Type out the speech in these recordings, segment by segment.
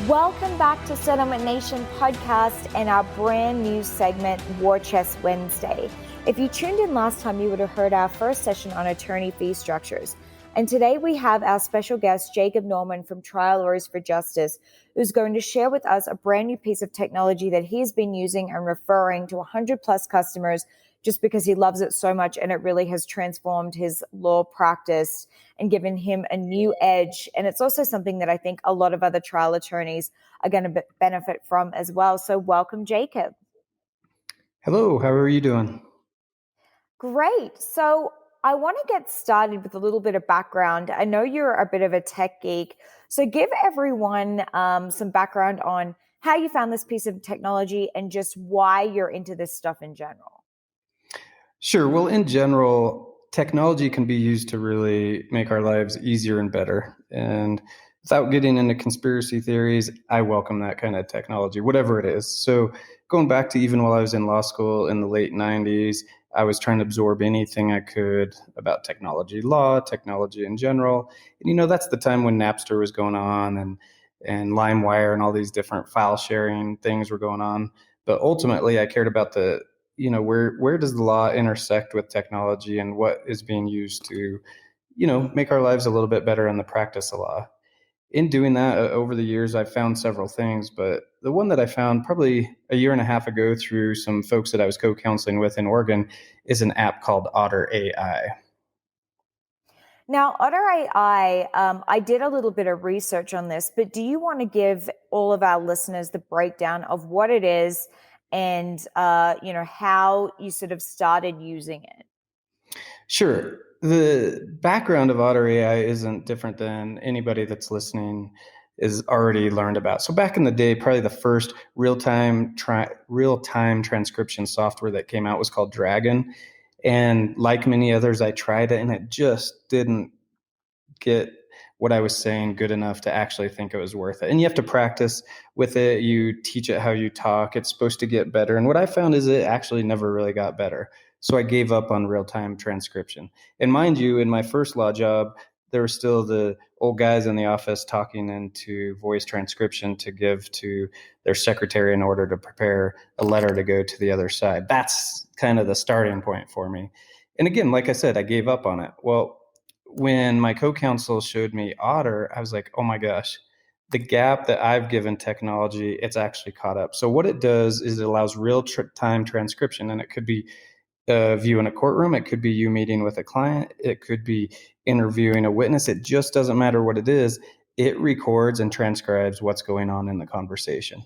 Welcome back to Settlement Nation podcast and our brand new segment, War Chest Wednesday. If you tuned in last time, you would have heard our first session on attorney fee structures. And today we have our special guest, Jacob Norman from Trial Lawyers for Justice, who's going to share with us a brand new piece of technology that he's been using and referring to 100 plus customers just because he loves it so much, and it really has transformed his law practice and given him a new edge. And it's also something that I think a lot of other trial attorneys are going to benefit from as well. So welcome, Jacob. Hello, how are you doing? Great. So I want to get started with a little bit of background. I know you're a bit of a tech geek, so give everyone some background on how you found this piece of technology and just why you're into this stuff in general. Sure. Well, in general, technology can be used to really make our lives easier and better. And without getting into conspiracy theories, I welcome that kind of technology, whatever it is. So going back to even while I was in law school in the late 90s, I was trying to absorb anything I could about technology law, technology in general. And, that's the time when Napster was going on and LimeWire and all these different file sharing things were going on. But ultimately, I cared about where does the law intersect with technology and what is being used to, make our lives a little bit better in the practice of law. In doing that, over the years, I've found several things, but the one that I found probably a year and a half ago through some folks that I was co-counseling with in Oregon is an app called Otter AI. Now, Otter AI, I did a little bit of research on this, but do you want to give all of our listeners the breakdown of what it is and how you sort of started using it? Sure. The background of Otter AI isn't different than anybody that's listening is already learned about. So back in the day, probably the first real-time transcription software that came out was called Dragon. And like many others, I tried it and it just didn't get what I was saying good enough to actually think it was worth it. And you have to practice with it. You teach it how you talk. It's supposed to get better. And what I found is it actually never really got better. So I gave up on real-time transcription. And mind you, in my first law job, there were still the old guys in the office talking into voice transcription to give to their secretary in order to prepare a letter to go to the other side. That's kind of the starting point for me. And again, like I said, I gave up on it. Well, when my co-counsel showed me Otter, I was like, oh my gosh, the gap that I've given technology, it's actually caught up. So what it does is it allows real-time transcription, and it could be a view in a courtroom. It could be you meeting with a client. It could be interviewing a witness. It just doesn't matter what it is. It records and transcribes what's going on in the conversation.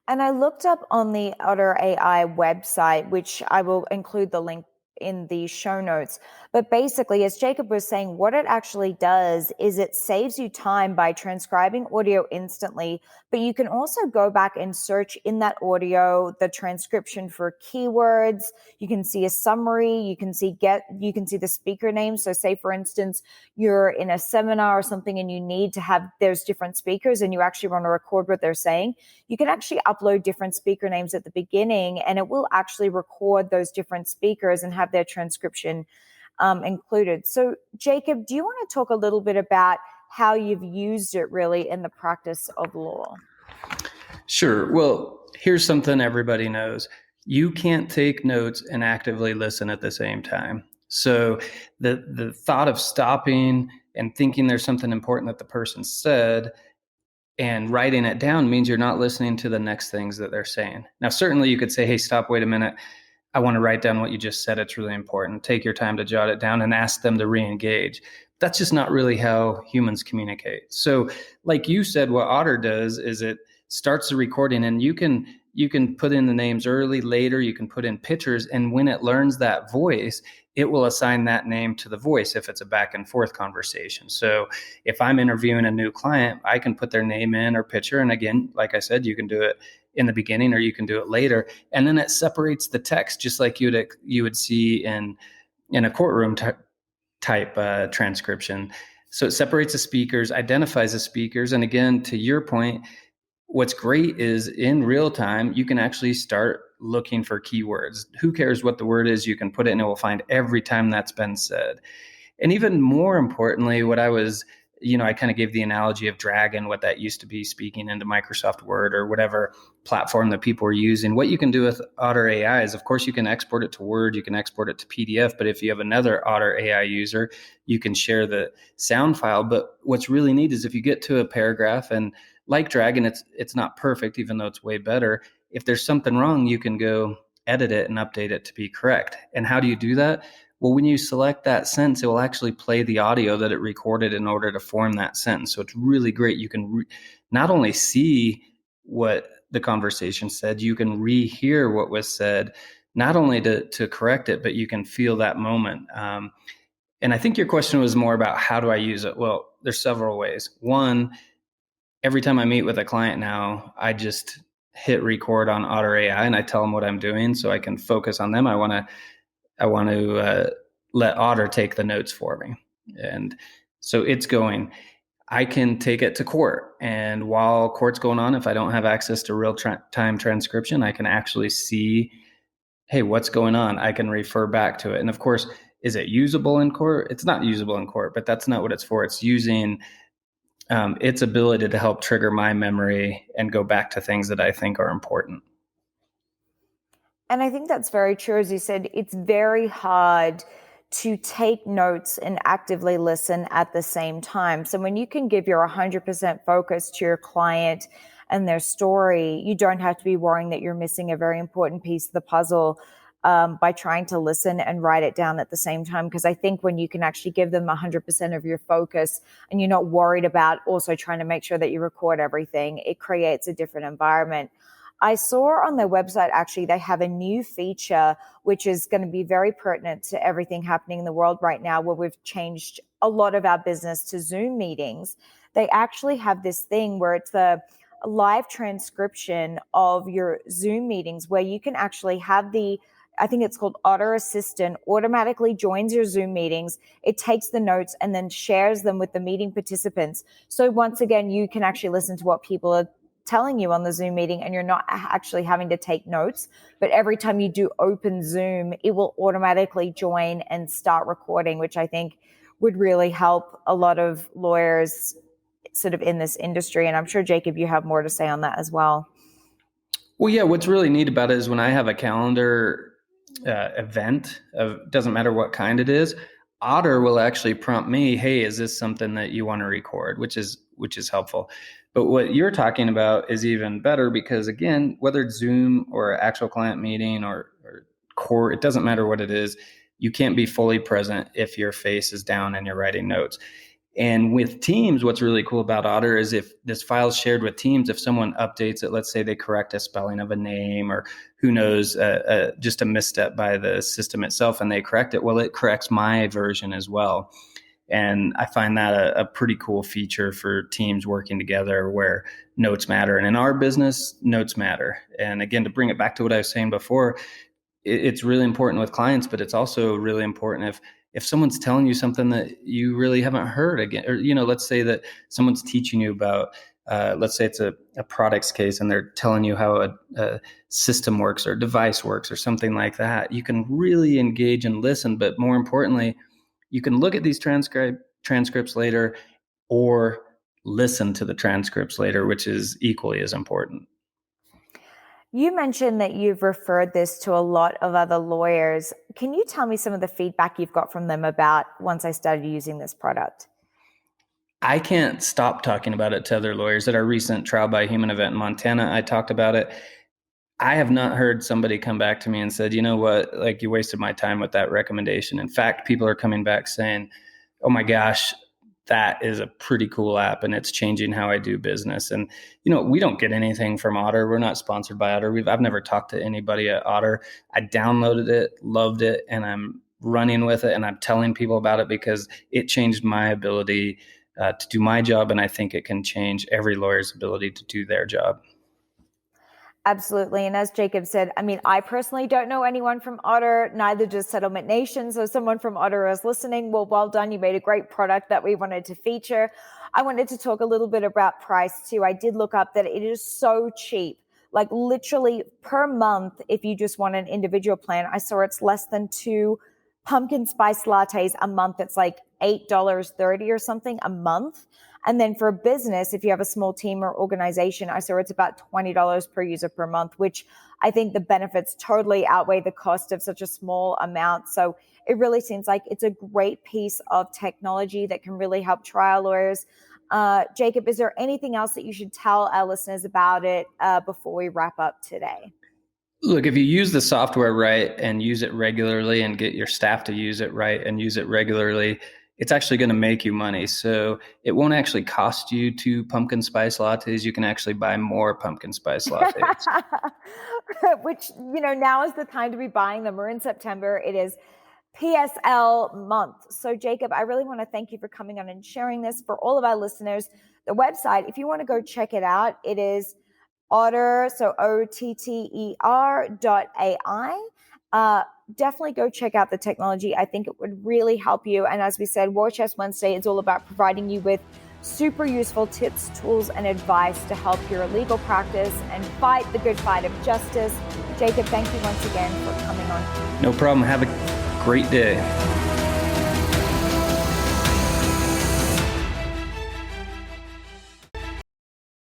And I looked up on the Otter AI website, which I will include the link in the show notes. But basically, as Jacob was saying, what it actually does is it saves you time by transcribing audio instantly, but you can also go back and search in that audio the transcription for keywords. You can see a summary, you can see the speaker name. So say for instance, you're in a seminar or something and you need to have those different speakers and you actually want to record what they're saying. You can actually upload different speaker names at the beginning and it will actually record those different speakers and have their transcription included. So Jacob, do you want to talk a little bit about how you've used it really in the practice of law? Sure. Well, here's something everybody knows. You can't take notes and actively listen at the same time. So the thought of stopping and thinking there's something important that the person said and writing it down means you're not listening to the next things that they're saying. Now, certainly you could say, hey, stop, wait a minute. I want to write down what you just said. It's really important. Take your time to jot it down and ask them to re-engage. That's just not really how humans communicate. So like you said, what Otter does is it starts the recording and you can put in the names early, later, you can put in pictures. And when it learns that voice, it will assign that name to the voice if it's a back and forth conversation. So if I'm interviewing a new client, I can put their name in or picture. And again, like I said, you can do it in the beginning or you can do it later. And then it separates the text just like you would see in a courtroom type transcription. So it separates the speakers, identifies the speakers. And again, to your point, what's great is in real time, you can actually start looking for keywords. Who cares what the word is? You can put it and it will find every time that's been said. And even more importantly, what I was I kind of gave the analogy of Dragon, what that used to be, speaking into Microsoft Word or whatever platform that people were using. What you can do with Otter AI is, of course, you can export it to Word, you can export it to PDF, but if you have another Otter AI user, you can share the sound file. But what's really neat is if you get to a paragraph, and like Dragon, it's not perfect, even though it's way better. If there's something wrong, you can go edit it and update it to be correct. And how do you do that? Well, when you select that sentence, it will actually play the audio that it recorded in order to form that sentence. So it's really great. You can not only see what the conversation said, you can rehear what was said, not only to correct it, but you can feel that moment. And I think your question was more about how do I use it? Well, there's several ways. One, every time I meet with a client now, I just hit record on Otter AI and I tell them what I'm doing so I can focus on them. I want to let Otter take the notes for me. And so it's going. I can take it to court. And while court's going on, if I don't have access to real-time transcription, I can actually see, hey, what's going on? I can refer back to it. And of course, is it usable in court? It's not usable in court, but that's not what it's for. It's using its ability to help trigger my memory and go back to things that I think are important. And I think that's very true. As you said, it's very hard to take notes and actively listen at the same time. So when you can give your 100% focus to your client and their story, you don't have to be worrying that you're missing a very important piece of the puzzle by trying to listen and write it down at the same time. Because I think when you can actually give them 100% of your focus and you're not worried about also trying to make sure that you record everything, it creates a different environment. I saw on their website, actually, they have a new feature, which is going to be very pertinent to everything happening in the world right now, where we've changed a lot of our business to Zoom meetings. They actually have this thing where it's a live transcription of your Zoom meetings, where you can actually have I think it's called Otter Assistant, automatically joins your Zoom meetings. It takes the notes and then shares them with the meeting participants. So once again, you can actually listen to what people are telling you on the Zoom meeting, and you're not actually having to take notes. But every time you do open Zoom, it will automatically join and start recording, which I think would really help a lot of lawyers sort of in this industry. And I'm sure, Jacob, you have more to say on that as well. Well, yeah, what's really neat about it is when I have a calendar event, doesn't matter what kind it is, Otter will actually prompt me, hey, is this something that you want to record, which is helpful. But what you're talking about is even better because, again, whether it's Zoom or actual client meeting or court, it doesn't matter what it is. You can't be fully present if your face is down and you're writing notes. And with Teams, what's really cool about Otter is if this file is shared with Teams, if someone updates it, let's say they correct a spelling of a name or who knows, just a misstep by the system itself and they correct it, well, it corrects my version as well. And I find that a pretty cool feature for teams working together where notes matter. And in our business, notes matter. And again, to bring it back to what I was saying before, it's really important with clients, but it's also really important if someone's telling you something that you really haven't heard again, or, let's say that someone's teaching you about, let's say it's a products case and they're telling you how a system works or device works or something like that. You can really engage and listen, but more importantly, you can look at these transcripts later or listen to the transcripts later, which is equally as important. You mentioned that you've referred this to a lot of other lawyers. Can you tell me some of the feedback you've got from them about once I started using this product? I can't stop talking about it to other lawyers. At our recent trial by human event in Montana, I talked about it. I have not heard somebody come back to me and said, you know what, like you wasted my time with that recommendation. In fact, people are coming back saying, oh my gosh, that is a pretty cool app and it's changing how I do business. And, we don't get anything from Otter. We're not sponsored by Otter. I've never talked to anybody at Otter. I downloaded it, loved it, and I'm running with it and I'm telling people about it because it changed my ability to do my job. And I think it can change every lawyer's ability to do their job. Absolutely. And as Jacob said, I personally don't know anyone from Otter, neither does Settlement Nation. So someone from Otter is listening. Well done. You made a great product that we wanted to feature. I wanted to talk a little bit about price too. I did look up that it is so cheap, like literally per month. If you just want an individual plan, I saw it's less than 2 pumpkin spice lattes a month. It's like $8.30 or something a month. And then for a business, if you have a small team or organization, I saw it's about $20 per user per month, which I think the benefits totally outweigh the cost of such a small amount. So it really seems like it's a great piece of technology that can really help trial lawyers. Jacob, is there anything else that you should tell our listeners about it before we wrap up today? Look, if you use the software right and use it regularly and get your staff to use it right and use it regularly, it's actually going to make you money. So it won't actually cost you 2 pumpkin spice lattes. You can actually buy more pumpkin spice lattes. Which, now is the time to be buying them. We're in September. It is PSL month. So Jacob, I really want to thank you for coming on and sharing this. For all of our listeners, the website, if you want to go check it out, it is Otter, so OTTER.ai. Definitely go check out the technology. I think it would really help you. And as we said, War Chest Wednesday is all about providing you with super useful tips, tools, and advice to help your legal practice and fight the good fight of justice. Jacob, thank you once again for coming on. No problem. Have a great day.